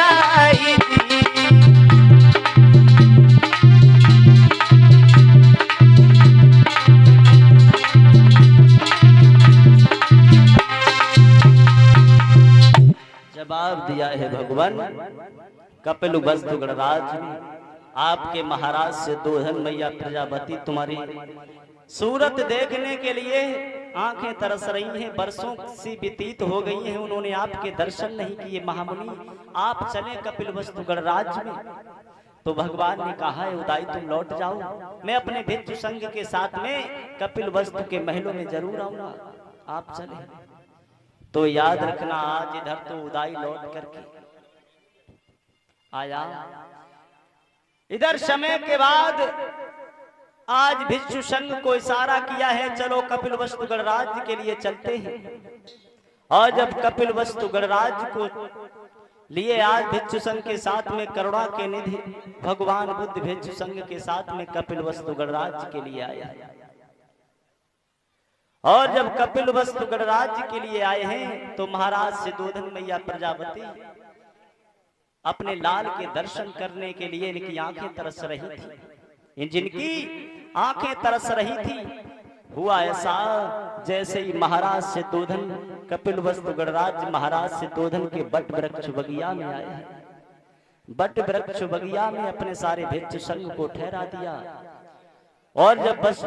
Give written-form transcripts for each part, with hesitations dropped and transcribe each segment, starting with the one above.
जाई जवाब दिया है भगवान कपिल वस्तु गणराज में आपके महाराज से दोहन मैया प्रजापति तुम्हारी सूरत देखने के लिए आंखें तरस रही हैं, वर्षों सी व्यतीत हो गई हैं, उन्होंने आपके दर्शन नहीं किए। महामुनि आप चले कपिल वस्तु गणराज में। तो भगवान ने कहा है उदाई तुम लौट जाओ, मैं अपने भिक्षु संघ के साथ में कपिल वस्तु के महलों में जरूर आऊंगा, आप चले। तो याद रखना आज इधर तो उदाई लौट करके आया, इधर समय के बाद आज भिक्षु संघ को इशारा किया है चलो कपिल वस्तु गणराज के लिए चलते हैं। और जब कपिल वस्तु गणराज को लिए आज भिक्षु संघ के साथ में करुणा के निधि भगवान बुद्ध भिक्षु संघ के साथ में कपिल वस्तु गणराज के लिए आया। और जब कपिल वस्तु गणराज के लिए आए हैं तो महाराज सिद्धोधन मैया प्रजापति अपने लाल के दर्शन करने के लिए इनकी आंखें तरस रही थी, जिनकी आंखें तरस रही थी। हुआ ऐसा जैसे ही महाराज सिद्धोधन कपिल वस्तु गणराज महाराज सिद्धोधन के बट वृक्ष बगिया में आए हैं। बट वृक्ष बगिया में अपने सारे भिक्षु संघ को ठहरा दिया। और जब बस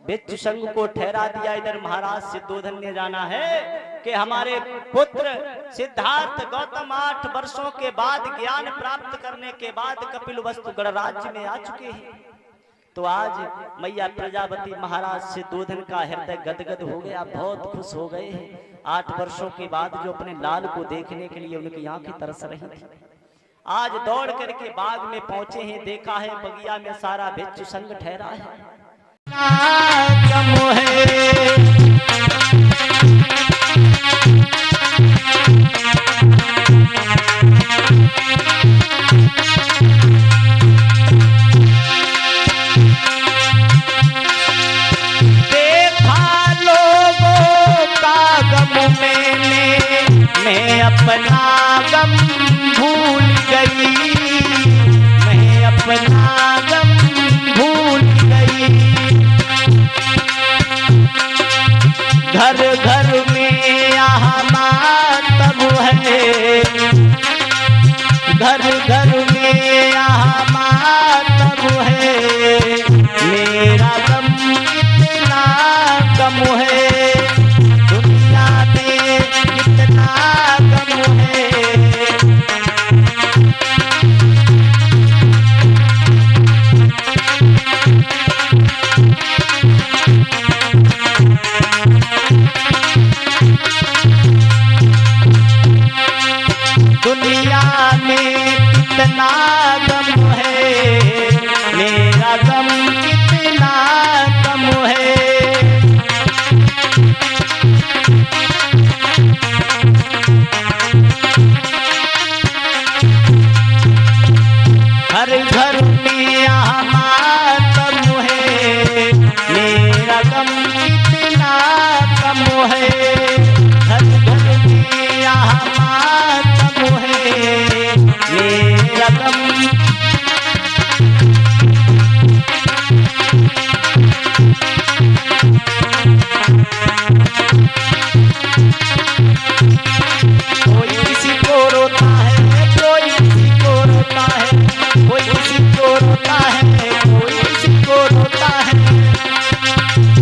भिक्षु संघ को ठहरा दिया, इधर महाराज सिद्धोधन ने जाना है कि हमारे पुत्र सिद्धार्थ गौतम 8 वर्षों के बाद ज्ञान प्राप्त करने के बाद कपिल वस्तु गणराज्य में आ चुके हैं। तो आज मैया प्रजापति महाराज सिद्धोधन का हृदय गदगद हो गया, बहुत खुश हो गए हैं। 8 वर्षों के बाद जो अपने लाल को देखने के लिए उनकी आंखें तरस रही थी, आज दौड़ करके बाग में पहुंचे हैं। देखा है बगिया में सारा भिक्षु संघ ठहरा है। देखा लोगों का गम मैं अपना गम भूल गई, मैं अपना गम भूल गई। घर घर में यहाँ मातम है, घर घर में यहाँ मातम है। मेरा गम कितना गम है, दुनिया में कितना गम है। दुनिया में कितना गम है, मेरा गम कितना गम है। हर घर में यहाँ मातम है, मेरा गम कितना गम है। हर घर में यहाँ मातम है, मेरा गम। कोई किसी को रोता है, कोई किसी को रोता है, कोई किसी को रोता है, कोई किसी को रोता है।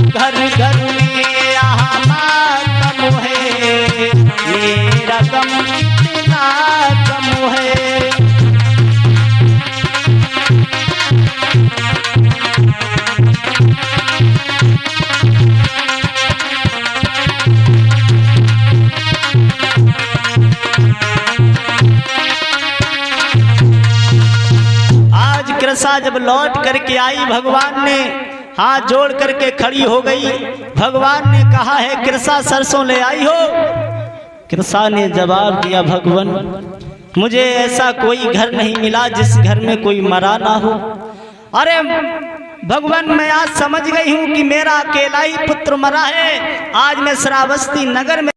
घर घर में यहाँ मातम है, मेरा गम कितना गम है। कृष्णा जब लौट करके आई, भगवान ने हाथ जोड़ करके खड़ी हो गई। भगवान ने कहा है कृष्णा सरसों ले आई हो। कृष्णा ने जवाब दिया भगवान मुझे ऐसा कोई घर नहीं मिला जिस घर में कोई मरा ना हो। अरे भगवान मैं आज समझ गई हूँ कि मेरा अकेला ही पुत्र मरा है। आज मैं श्रावस्ती नगर में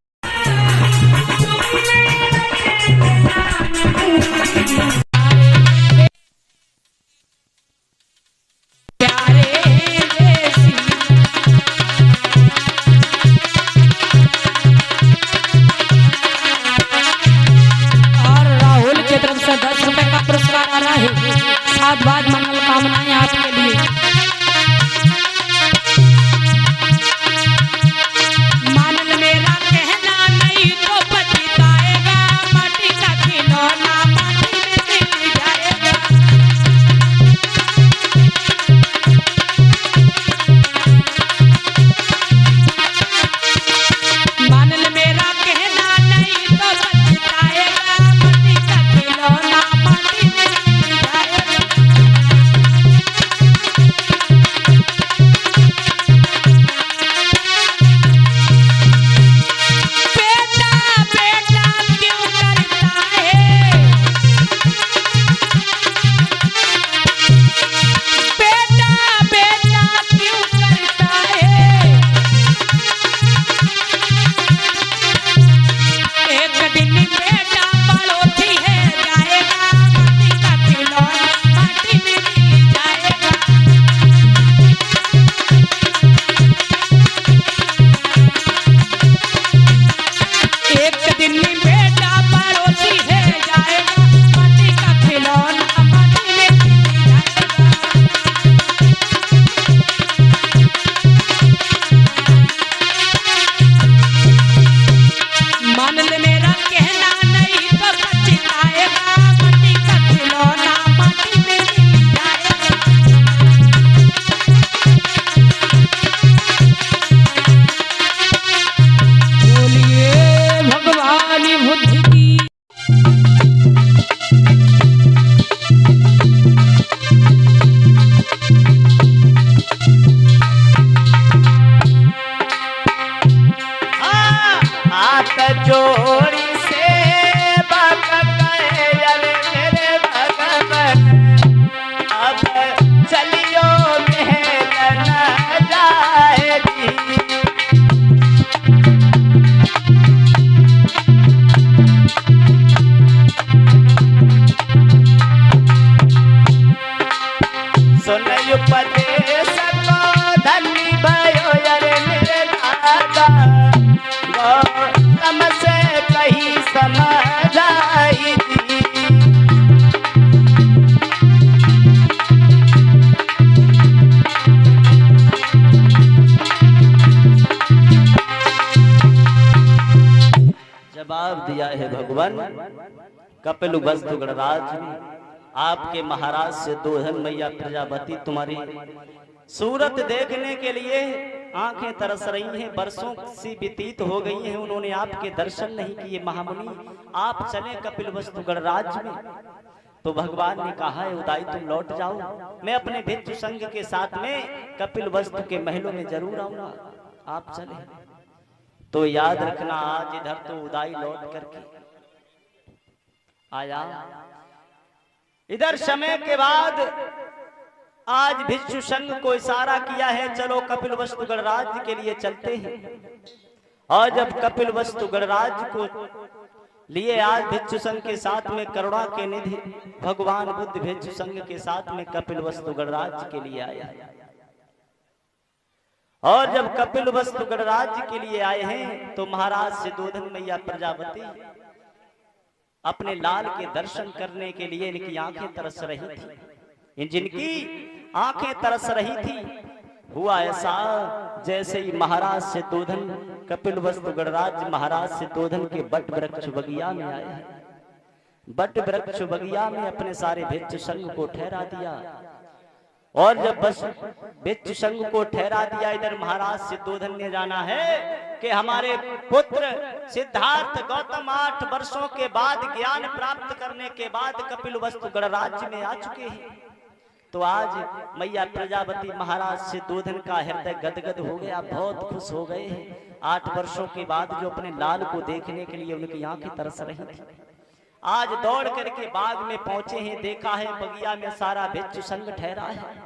भगवान कपिल वस्तु गणराज में आपके महाराज से दोधन मैया प्रजापति तुम्हारी सूरत देखने के लिए आंखें तरस रही हैं, वर्षों सी व्यतीत हो गई हैं, उन्होंने आपके दर्शन नहीं किए। महामुनि आप चले कपिल वस्तु गणराज में। तो भगवान ने कहा है उदाई तुम लौट जाओ, मैं अपने भिक्षु संघ के साथ में कपिल वस्तु के महलों में जरूर आऊंगा, आप चले। तो याद रखना आज इधर तो उदाई लौट करके आया, इधर समय के बाद आज भिक्षु संघ को इशारा किया है चलो कपिल वस्तु गणराज के लिए चलते हैं। और जब कपिल वस्तु गणराज को लिए आज भिक्षु संघ के साथ में करुणा के निधि भगवान बुद्ध भिक्षु संघ के साथ में कपिल वस्तु गणराज के लिए आया। और जब कपिल वस्तु गणराज के लिए आए हैं तो महाराज सिद्धोधन मैया प्रजापति अपने लाल के दर्शन करने के लिए इनकी आंखें तरस रही थी। जिनकी आंखें तरस रही थी, हुआ ऐसा जैसे ही महाराज सिद्धोधन कपिल वस्तु गणराज महाराज सिद्धोधन के बट वृक्ष बगिया में आए। बट वृक्ष बगिया में अपने सारे भिक्षु संघ को ठहरा दिया। और जब बस भिक्षु संघ को ठहरा दिया, इधर महाराज सिद्धोधन ने जाना है कि हमारे पुत्र सिद्धार्थ गौतम 8 वर्षों के बाद ज्ञान प्राप्त करने के बाद कपिल वस्तु गणराज्य में आ चुके हैं। तो आज मैया प्रजापति महाराज सिद्धोधन का हृदय गदगद हो गया, बहुत खुश हो गए हैं। 8 वर्षों के बाद जो अपने लाल को देखने के लिए उनकी आंखें तरस रही थी, आज दौड़ करके बाग में पहुंचे हैं। देखा है बगिया में सारा भिक्षु संघ ठहरा है।